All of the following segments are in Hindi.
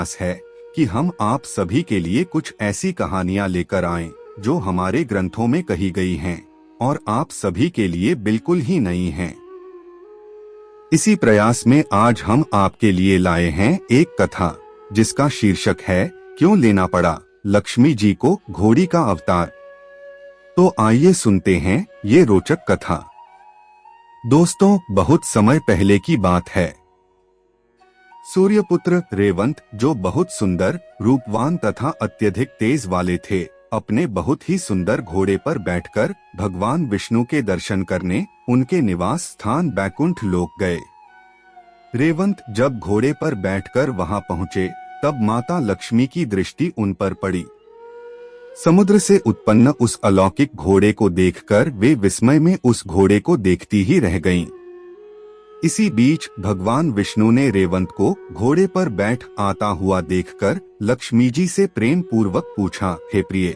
प्रयास है कि हम आप सभी के लिए कुछ ऐसी कहानियां लेकर आएं जो हमारे ग्रंथों में कही गई हैं और आप सभी के लिए बिल्कुल ही नई हैं। इसी प्रयास में आज हम आपके लिए लाए हैं एक कथा जिसका शीर्षक है क्यों लेना पड़ा लक्ष्मी जी को घोड़ी का अवतार। तो आइए सुनते हैं ये रोचक कथा। दोस्तों, बहुत समय पहले की बात है। सूर्यपुत्र रेवंत, जो बहुत सुंदर, रूपवान तथा अत्यधिक तेज वाले थे, अपने बहुत ही सुंदर घोड़े पर बैठकर भगवान विष्णु के दर्शन करने उनके निवास स्थान बैकुंठ लोक गए। रेवंत जब घोड़े पर बैठकर वहां पहुंचे, तब माता लक्ष्मी की दृष्टि उन पर पड़ी। समुद्र से उत्पन्न उस अलौकिक घोड़े को देखकर वे विस्मय में उस घोड़े को देखती ही रह गईं। इसी बीच भगवान विष्णु ने रेवंत को घोड़े पर बैठ आता हुआ देखकर लक्ष्मी जी से प्रेम पूर्वक पूछा, हे प्रिय,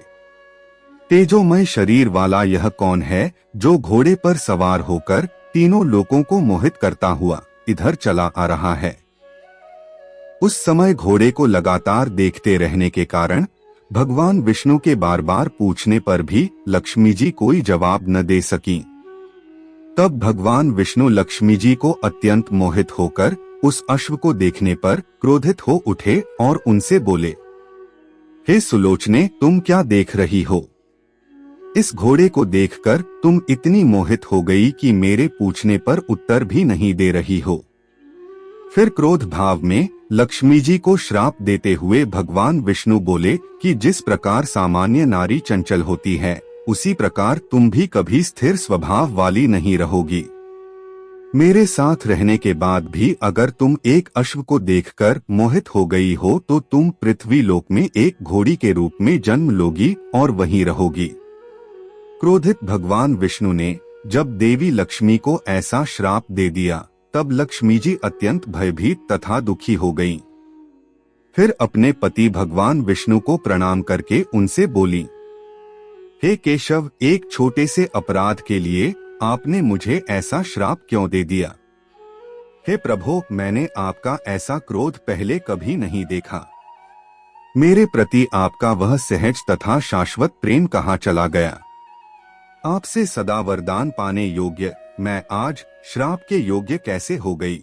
तेजोमय शरीर वाला यह कौन है जो घोड़े पर सवार होकर तीनों लोकों को मोहित करता हुआ इधर चला आ रहा है। उस समय घोड़े को लगातार देखते रहने के कारण भगवान विष्णु के बार बार पूछने पर भी लक्ष्मी जी कोई जवाब न दे सकी। तब भगवान विष्णु लक्ष्मी जी को अत्यंत मोहित होकर उस अश्व को देखने पर क्रोधित हो उठे और उनसे बोले, हे सुलोचने, तुम क्या देख रही हो? इस घोड़े को देखकर तुम इतनी मोहित हो गई कि मेरे पूछने पर उत्तर भी नहीं दे रही हो। फिर क्रोध भाव में लक्ष्मी जी को श्राप देते हुए भगवान विष्णु बोले कि जिस प्रकार सामान्य नारी चंचल होती है, उसी प्रकार तुम भी कभी स्थिर स्वभाव वाली नहीं रहोगी। मेरे साथ रहने के बाद भी अगर तुम एक अश्व को देखकर मोहित हो गई हो तो तुम पृथ्वी लोक में एक घोड़ी के रूप में जन्म लोगी और वहीं रहोगी। क्रोधित भगवान विष्णु ने जब देवी लक्ष्मी को ऐसा श्राप दे दिया, तब लक्ष्मी जी अत्यंत भयभीत तथा दुखी हो गईं। फिर अपने पति भगवान विष्णु को प्रणाम करके उनसे बोली, हे केशव, एक छोटे से अपराध के लिए आपने मुझे ऐसा श्राप क्यों दे दिया? हे प्रभु, मैंने आपका ऐसा क्रोध पहले कभी नहीं देखा। मेरे प्रति आपका वह सहज तथा शाश्वत प्रेम कहाँ चला गया? आपसे सदा वरदान पाने योग्य मैं आज श्राप के योग्य कैसे हो गई?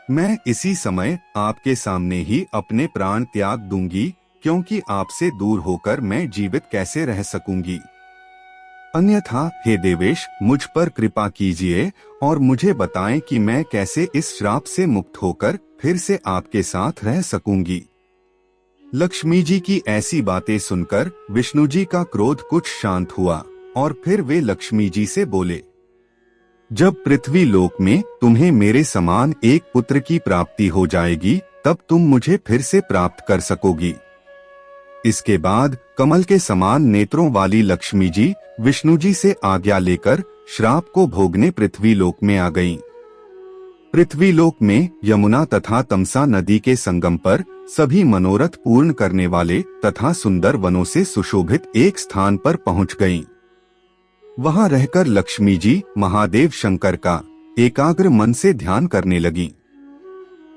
मैं इसी समय आपके सामने ही अपने प्राण त्याग दूंगी, क्योंकि आपसे दूर होकर मैं जीवित कैसे रह सकूंगी। अन्यथा हे देवेश, मुझ पर कृपा कीजिए और मुझे बताएं कि मैं कैसे इस श्राप से मुक्त होकर फिर से आपके साथ रह सकूंगी। लक्ष्मी जी की ऐसी बातें सुनकर विष्णु जी का क्रोध कुछ शांत हुआ और फिर वे लक्ष्मी जी से बोले, जब पृथ्वी लोक में तुम्हें मेरे समान एक पुत्र की प्राप्ति हो जाएगी, तब तुम मुझे फिर से प्राप्त कर सकोगी। इसके बाद कमल के समान नेत्रों वाली लक्ष्मी जी विष्णु जी से आज्ञा लेकर श्राप को भोगने पृथ्वी लोक में आ गईं। पृथ्वी लोक में यमुना तथा तमसा नदी के संगम पर सभी मनोरथ पूर्ण करने वाले तथा सुंदर वनों से सुशोभित एक स्थान पर पहुंच गईं। वहां रहकर लक्ष्मी जी महादेव शंकर का एकाग्र मन से ध्यान करने लगीं।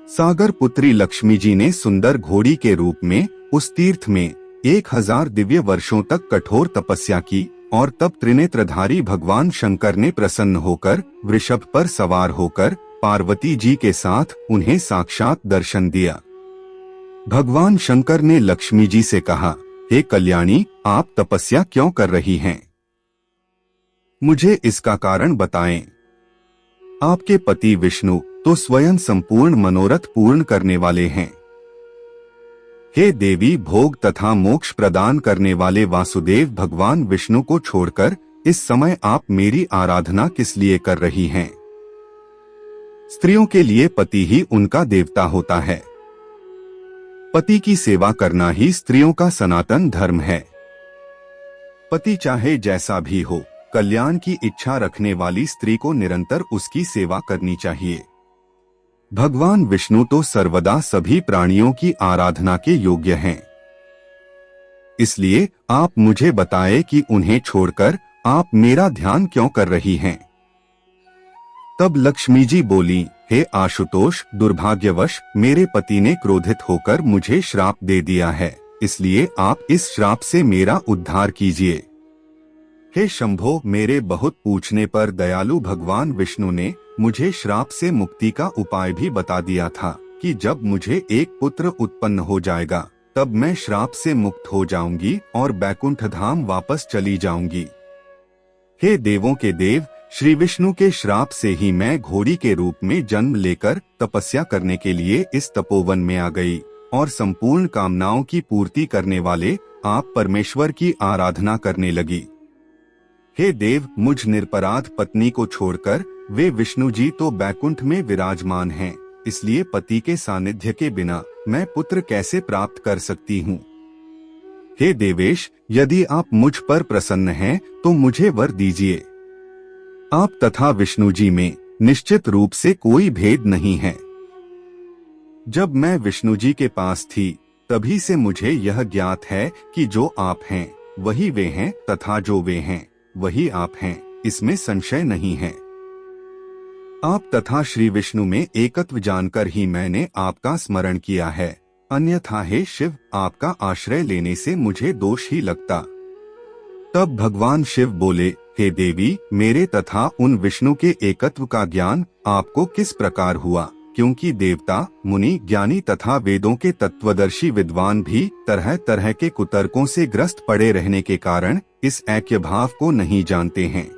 सागर पुत्री लक्ष्मी जी ने सुंदर घोड़ी के रूप में उस तीर्थ में 1000 दिव्य वर्षों तक कठोर तपस्या की और तब त्रिनेत्रधारी भगवान शंकर ने प्रसन्न होकर वृषभ पर सवार होकर पार्वती जी के साथ उन्हें साक्षात दर्शन दिया। भगवान शंकर ने लक्ष्मी जी से कहा, हे कल्याणी, आप तपस्या क्यों कर रही हैं? मुझे इसका कारण बताएं। आपके पति विष्णु तो स्वयं संपूर्ण मनोरथ पूर्ण करने वाले हैं। हे देवी, भोग तथा मोक्ष प्रदान करने वाले वासुदेव भगवान विष्णु को छोड़कर इस समय आप मेरी आराधना किस लिए कर रही हैं? स्त्रियों के लिए पति ही उनका देवता होता है। पति की सेवा करना ही स्त्रियों का सनातन धर्म है। पति चाहे जैसा भी हो, कल्याण की इच्छा रखने वाली स्त्री को निरंतर उसकी सेवा करनी चाहिए। भगवान विष्णु तो सर्वदा सभी प्राणियों की आराधना के योग्य हैं। इसलिए आप मुझे बताएं कि उन्हें छोड़कर आप मेरा ध्यान क्यों कर रही हैं? तब लक्ष्मी जी बोली, हे आशुतोष, दुर्भाग्यवश मेरे पति ने क्रोधित होकर मुझे श्राप दे दिया है, इसलिए आप इस श्राप से मेरा उद्धार कीजिए। हे शंभो, मेरे बहुत पूछने पर दयालु भगवान विष्णु ने मुझे श्राप से मुक्ति का उपाय भी बता दिया था कि जब मुझे एक पुत्र उत्पन्न हो जाएगा तब मैं श्राप से मुक्त हो जाऊंगी और बैकुंठ धाम वापस चली जाऊंगी। हे देवों के देव, श्री विष्णु के श्राप से ही मैं घोड़ी के रूप में जन्म लेकर तपस्या करने के लिए इस तपोवन में आ गई और संपूर्ण कामनाओं की पूर्ति करने वाले आप परमेश्वर की आराधना करने लगी। हे देव, मुझ निरपराध पत्नी को छोड़कर वे विष्णु जी तो बैकुंठ में विराजमान हैं, इसलिए पति के सानिध्य के बिना मैं पुत्र कैसे प्राप्त कर सकती हूँ। हे देवेश, यदि आप मुझ पर प्रसन्न हैं तो मुझे वर दीजिए। आप तथा विष्णु जी में निश्चित रूप से कोई भेद नहीं है। जब मैं विष्णु जी के पास थी तभी से मुझे यह ज्ञात है कि जो आप हैं वही वे हैं तथा जो वे हैं वही आप हैं, इसमें संशय नहीं है। आप तथा श्री विष्णु में एकत्व जानकर ही मैंने आपका स्मरण किया है, अन्यथा हे शिव, आपका आश्रय लेने से मुझे दोष ही लगता। तब भगवान शिव बोले, हे देवी, मेरे तथा उन विष्णु के एकत्व का ज्ञान आपको किस प्रकार हुआ, क्योंकि देवता, मुनि, ज्ञानी तथा वेदों के तत्वदर्शी विद्वान भी तरह तरह के कुतर्कों से ग्रस्त पड़े रहने के कारण इस ऐक्य भाव को नहीं जानते हैं।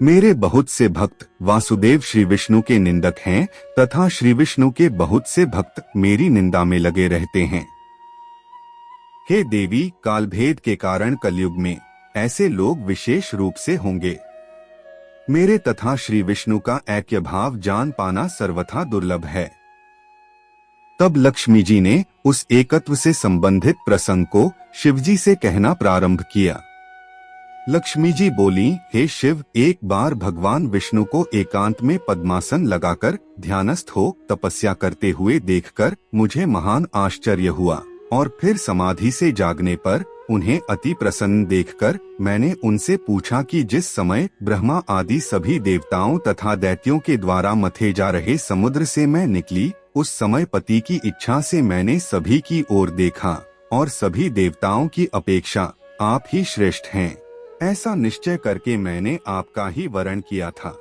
मेरे बहुत से भक्त वासुदेव श्री विष्णु के निंदक हैं तथा श्री विष्णु के बहुत से भक्त मेरी निंदा में लगे रहते हैं। हे देवी, कालभेद के कारण कलयुग में ऐसे लोग विशेष रूप से होंगे। मेरे तथा श्री विष्णु का ऐक्य भाव जान पाना सर्वथा दुर्लभ है। तब लक्ष्मी जी ने उस एकत्व से संबंधित प्रसंग को शिवजी से कहना प्रारंभ किया। लक्ष्मी जी बोली, हे शिव, एक बार भगवान विष्णु को एकांत में पद्मासन लगाकर ध्यानस्थ हो तपस्या करते हुए देखकर मुझे महान आश्चर्य हुआ और फिर समाधि से जागने पर उन्हें अति प्रसन्न देखकर मैंने उनसे पूछा कि जिस समय ब्रह्मा आदि सभी देवताओं तथा दैत्यों के द्वारा मथे जा रहे समुद्र से मैं निकली, उस समय पति की इच्छा से मैंने सभी की ओर देखा और सभी देवताओं की अपेक्षा आप ही श्रेष्ठ हैं, ऐसा निश्चय करके मैंने आपका ही वरण किया था।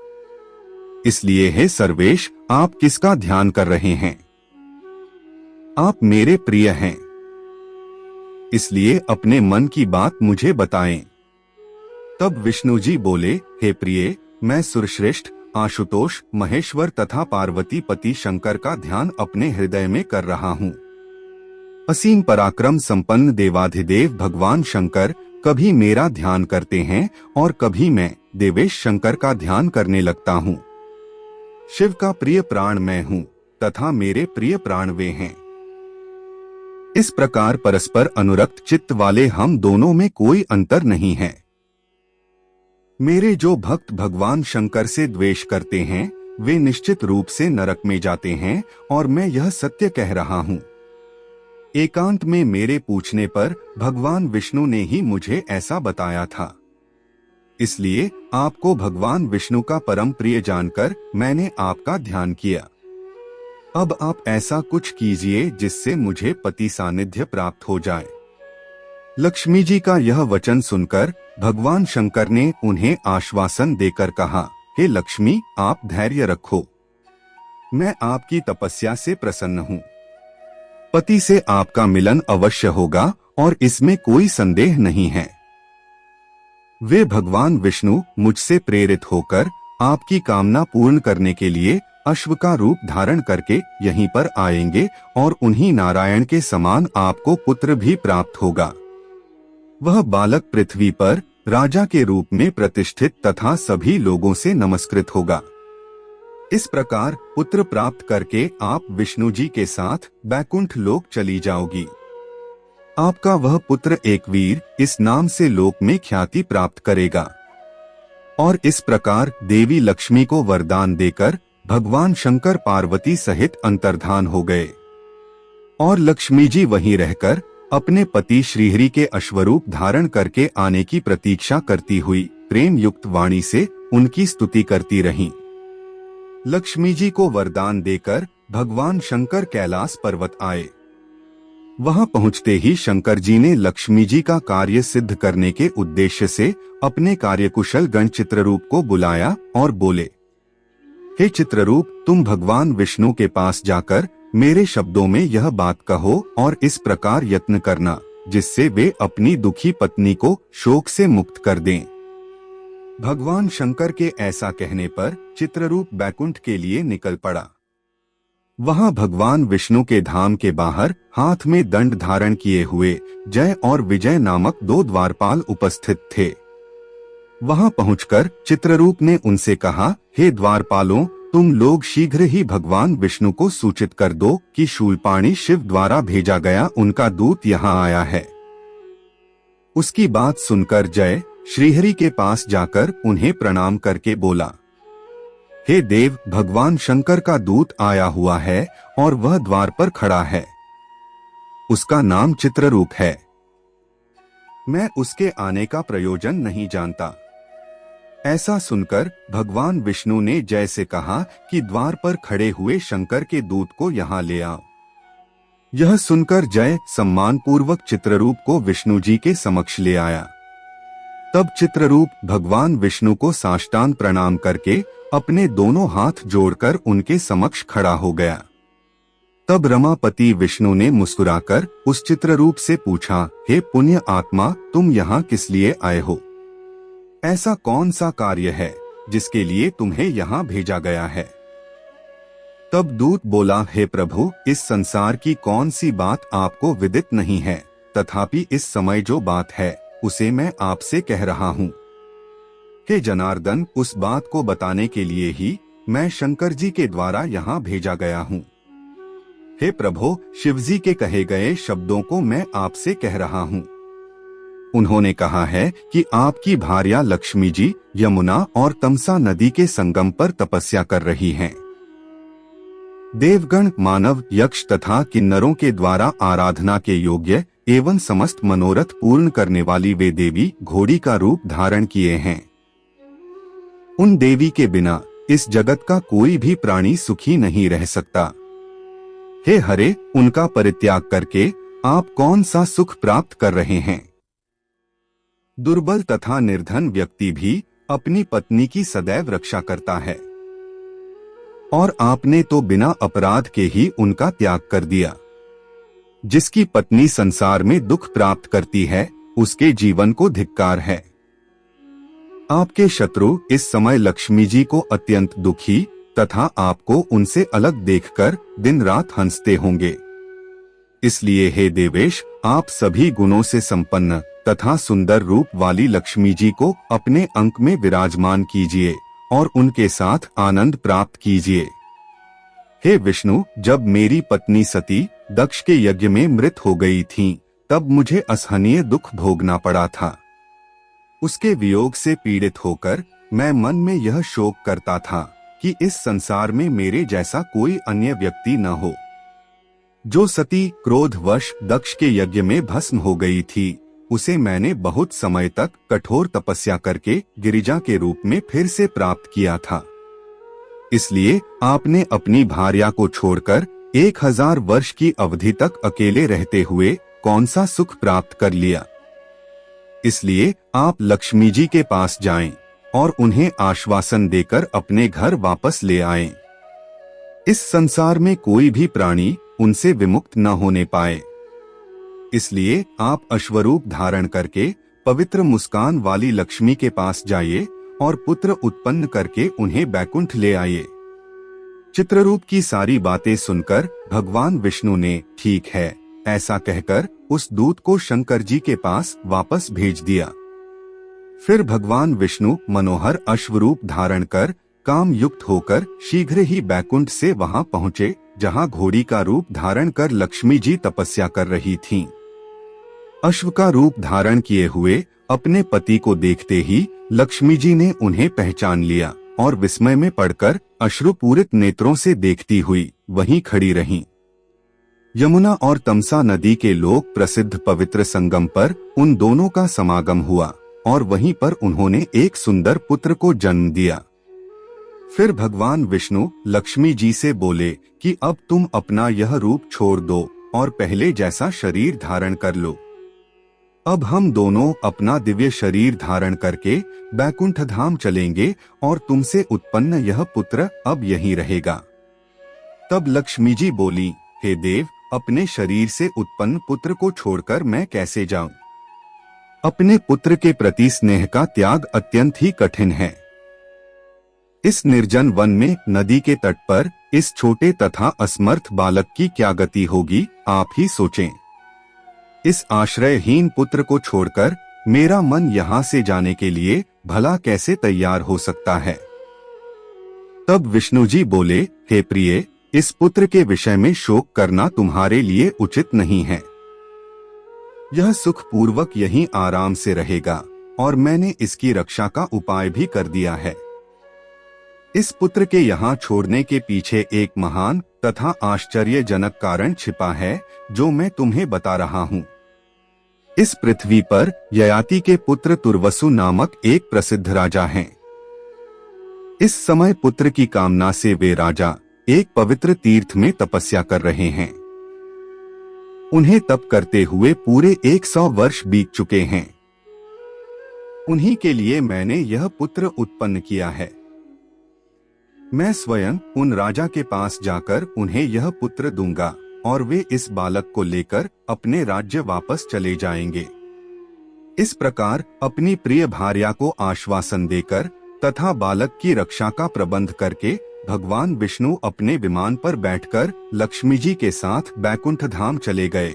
इसलिए हे सर्वेश, आप किसका ध्यान कर रहे हैं? आप मेरे प्रिय हैं, इसलिए अपने मन की बात मुझे बताएं। तब विष्णु जी बोले, हे प्रिय, मैं सुरश्रेष्ठ आशुतोष, महेश्वर तथा पार्वती पति शंकर का ध्यान अपने हृदय में कर रहा हूँ। असीम पराक्रम संपन्न देवाधिदेव भगवान शंकर कभी मेरा ध्यान करते हैं और कभी मैं देवेश शंकर का ध्यान करने लगता हूँ। शिव का प्रिय प्राण मैं हूँ तथा मेरे प्रिय प्राण वे हैं। इस प्रकार परस्पर अनुरक्त चित्त वाले हम दोनों में कोई अंतर नहीं है। मेरे जो भक्त भगवान शंकर से द्वेष करते हैं वे निश्चित रूप से नरक में जाते हैं और मैं यह सत्य कह रहा हूँ। एकांत में मेरे पूछने पर भगवान विष्णु ने ही मुझे ऐसा बताया था। इसलिए आपको भगवान विष्णु का परम प्रिय जानकर मैंने आपका ध्यान किया। अब आप ऐसा कुछ कीजिए जिससे मुझे पति सानिध्य प्राप्त हो जाए। लक्ष्मी जी का यह वचन सुनकर भगवान शंकर ने उन्हें आश्वासन देकर कहा, हे लक्ष्मी, आप धैर्य रखो, मैं आपकी तपस्या से प्रसन्न हूँ। पति से आपका मिलन अवश्य होगा और इसमें कोई संदेह नहीं है। वे भगवान विष्णु मुझसे प्रेरित होकर आपकी कामना पूर्ण करने के लिए अश्व का रूप धारण करके यहीं पर आएंगे और उन्हीं नारायण के समान आपको पुत्र भी प्राप्त होगा। वह बालक पृथ्वी पर राजा के रूप में प्रतिष्ठित तथा सभी लोगों से नमस्कृत होगा। इस प्रकार पुत्र प्राप्त करके आप विष्णु जी के साथ बैकुंठ लोक चली जाओगी। आपका वह पुत्र एक वीर इस नाम से लोक में ख्याति प्राप्त करेगा। और इस प्रकार देवी लक्ष्मी को वरदान देकर भगवान शंकर पार्वती सहित अंतर्धान हो गए और लक्ष्मी जी वहीं रहकर अपने पति श्रीहरि के अश्वरूप धारण करके आने की प्रतीक्षा करती हुई प्रेम युक्त वाणी से उनकी स्तुति करती रहीं। लक्ष्मी जी को वरदान देकर भगवान शंकर कैलाश पर्वत आए। वहां पहुंचते ही शंकर जी ने लक्ष्मी जी का कार्य सिद्ध करने के उद्देश्य से अपने कार्यकुशल गण चित्ररूप को बुलाया और बोले, हे चित्ररूप, तुम भगवान विष्णु के पास जाकर मेरे शब्दों में यह बात कहो और इस प्रकार यत्न करना जिससे वे अपनी दुखी पत्नी को शोक से मुक्त कर दें। भगवान शंकर के ऐसा कहने पर चित्ररूप बैकुंठ के लिए निकल पड़ा। वहां भगवान विष्णु के धाम के बाहर हाथ में दंड धारण किए हुए जय और विजय नामक 2 द्वारपाल उपस्थित थे। वहां पहुंचकर चित्ररूप ने उनसे कहा, हे द्वारपालों, तुम लोग शीघ्र ही भगवान विष्णु को सूचित कर दो कि शूलपाणी शिव द्वारा भेजा गया उनका दूत यहाँ आया है। उसकी बात सुनकर जय श्रीहरि के पास जाकर उन्हें प्रणाम करके बोला, हे देव, भगवान शंकर का दूत आया हुआ है और वह द्वार पर खड़ा है। उसका नाम चित्ररूप है। मैं उसके आने का प्रयोजन नहीं जानता। ऐसा सुनकर भगवान विष्णु ने जय से कहा कि द्वार पर खड़े हुए शंकर के दूत को यहाँ ले आओ। यह सुनकर जय सम्मान पूर्वक चित्ररूप को विष्णु जी के समक्ष ले आया। तब चित्ररूप भगवान विष्णु को साष्टांग प्रणाम करके अपने दोनों हाथ जोड़कर उनके समक्ष खड़ा हो गया। तब रमापति विष्णु ने मुस्कुराकर उस चित्ररूप से पूछा, हे पुण्य आत्मा, तुम यहाँ किस लिए आए हो? ऐसा कौन सा कार्य है जिसके लिए तुम्हें यहाँ भेजा गया है? तब दूत बोला, हे प्रभु, इस संसार की कौन सी बात आपको विदित नहीं है, तथापि इस समय जो बात है उसे मैं आपसे कह रहा हूँ। हे जनार्दन, उस बात को बताने के लिए ही मैं शंकर जी के द्वारा यहाँ भेजा गया हूँ। हे प्रभु, शिवजी के कहे गए शब्दों को मैं आपसे कह रहा हूँ। उन्होंने कहा है कि आपकी भार्या लक्ष्मी जी यमुना और तमसा नदी के संगम पर तपस्या कर रही हैं। देवगण, मानव, यक्ष तथा किन्नरों के द्वारा आराधना के योग्य एवं समस्त मनोरथ पूर्ण करने वाली वे देवी घोड़ी का रूप धारण किए हैं। उन देवी के बिना इस जगत का कोई भी प्राणी सुखी नहीं रह सकता। हे हरे, उनका परित्याग करके आप कौन सा सुख प्राप्त कर रहे हैं? दुर्बल तथा निर्धन व्यक्ति भी अपनी पत्नी की सदैव रक्षा करता है और आपने तो बिना अपराध के ही उनका त्याग कर दिया। जिसकी पत्नी संसार में दुख प्राप्त करती है उसके जीवन को धिक्कार है। आपके शत्रु इस समय लक्ष्मी जी को अत्यंत दुखी तथा आपको उनसे अलग देखकर दिन रात हंसते होंगे। इसलिए हे देवेश, आप सभी गुणों से संपन्न तथा सुंदर रूप वाली लक्ष्मी जी को अपने अंक में विराजमान कीजिए और उनके साथ आनंद प्राप्त कीजिए। हे विष्णु, जब मेरी पत्नी सती दक्ष के यज्ञ में मृत हो गई थी, तब मुझे असहनीय दुख भोगना पड़ा था। उसके वियोग से पीड़ित होकर मैं मन में यह शोक करता था कि इस संसार में मेरे जैसा कोई अन्य व्यक्ति न हो। जो सती क्रोधवश दक्ष के यज्ञ में भस्म हो गई थी, उसे मैंने बहुत समय तक कठोर तपस्या करके गिरिजा के रूप में फिर से प्राप्त किया था। इसलिए आपने अपनी भार्या को छोड़कर 1000 वर्ष की अवधि तक अकेले रहते हुए कौन सा सुख प्राप्त कर लिया? इसलिए आप लक्ष्मी जी के पास जाएं और उन्हें आश्वासन देकर अपने घर वापस ले आएं। इस संसार में कोई भी प्राणी उनसे विमुक्त न होने पाए। इसलिए आप अश्वरूप धारण करके पवित्र मुस्कान वाली लक्ष्मी के पास जाइए और पुत्र उत्पन्न करके उन्हें बैकुंठ ले आइए। चित्ररूप की सारी बातें सुनकर भगवान विष्णु ने ठीक है ऐसा कहकर उस दूत को शंकर जी के पास वापस भेज दिया। फिर भगवान विष्णु मनोहर अश्वरूप धारण कर काम युक्त होकर शीघ्र ही बैकुंठ से वहां पहुँचे, जहां घोड़ी का रूप धारण कर लक्ष्मी जी तपस्या कर रही थीं। अश्व का रूप धारण किए हुए अपने पति को देखते ही लक्ष्मी जी ने उन्हें पहचान लिया और विस्मय में पड़कर अश्रुपूरित नेत्रों से देखती हुई वहीं खड़ी रहीं। यमुना और तमसा नदी के लोक प्रसिद्ध पवित्र संगम पर उन दोनों का समागम हुआ और वहीं पर उन्होंने एक सुंदर पुत्र को जन्म दिया। फिर भगवान विष्णु लक्ष्मी जी से बोले कि अब तुम अपना यह रूप छोड़ दो और पहले जैसा शरीर धारण कर लो। अब हम दोनों अपना दिव्य शरीर धारण करके बैकुंठ धाम चलेंगे और तुमसे उत्पन्न यह पुत्र अब यहीं रहेगा। तब लक्ष्मी जी बोली, हे देव, अपने शरीर से उत्पन्न पुत्र को छोड़कर मैं कैसे जाऊं? अपने पुत्र के प्रति स्नेह का त्याग अत्यंत ही कठिन है। इस निर्जन वन में नदी के तट पर इस छोटे तथा असमर्थ बालक की क्या गति होगी, आप ही सोचें। इस आश्रयहीन पुत्र को छोड़कर मेरा मन यहाँ से जाने के लिए भला कैसे तैयार हो सकता है? तब विष्णु जी बोले, हे प्रिय, इस पुत्र के विषय में शोक करना तुम्हारे लिए उचित नहीं है। यह सुखपूर्वक यहीं आराम से रहेगा और मैंने इसकी रक्षा का उपाय भी कर दिया है। इस पुत्र के यहाँ छोड़ने के पीछे एक महान तथा आश्चर्यजनक कारण छिपा है जो मैं तुम्हें बता रहा हूँ। इस पृथ्वी पर ययाति के पुत्र तुर्वसु नामक एक प्रसिद्ध राजा हैं। इस समय पुत्र की कामना से वे राजा एक पवित्र तीर्थ में तपस्या कर रहे हैं। उन्हें तप करते हुए पूरे 100 वर्ष बीत चुके हैं। उन्हीं के लिए मैंने यह पुत्र उत्पन्न किया है। मैं स्वयं उन राजा के पास जाकर उन्हें यह पुत्र दूंगा और वे इस बालक को लेकर अपने राज्य वापस चले जाएंगे। इस प्रकार अपनी प्रिय भार्या को आश्वासन देकर तथा बालक की रक्षा का प्रबंध करके भगवान विष्णु अपने विमान पर बैठकर लक्ष्मी जी के साथ बैकुंठ धाम चले गए।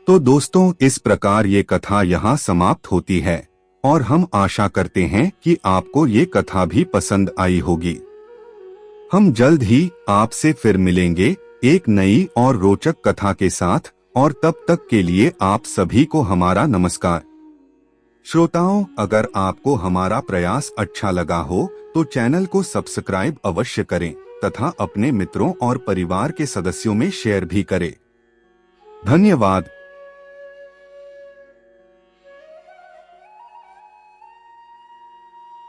तो दोस्तों, इस प्रकार ये कथा यहाँ समाप्त होती है और हम आशा करते हैं कि आपको ये कथा भी पसंद आई होगी। हम जल्द ही आपसे फिर मिलेंगे एक नई और रोचक कथा के साथ, और तब तक के लिए आप सभी को हमारा नमस्कार। श्रोताओं, अगर आपको हमारा प्रयास अच्छा लगा हो तो चैनल को सब्सक्राइब अवश्य करें तथा अपने मित्रों और परिवार के सदस्यों में शेयर भी करें। धन्यवाद।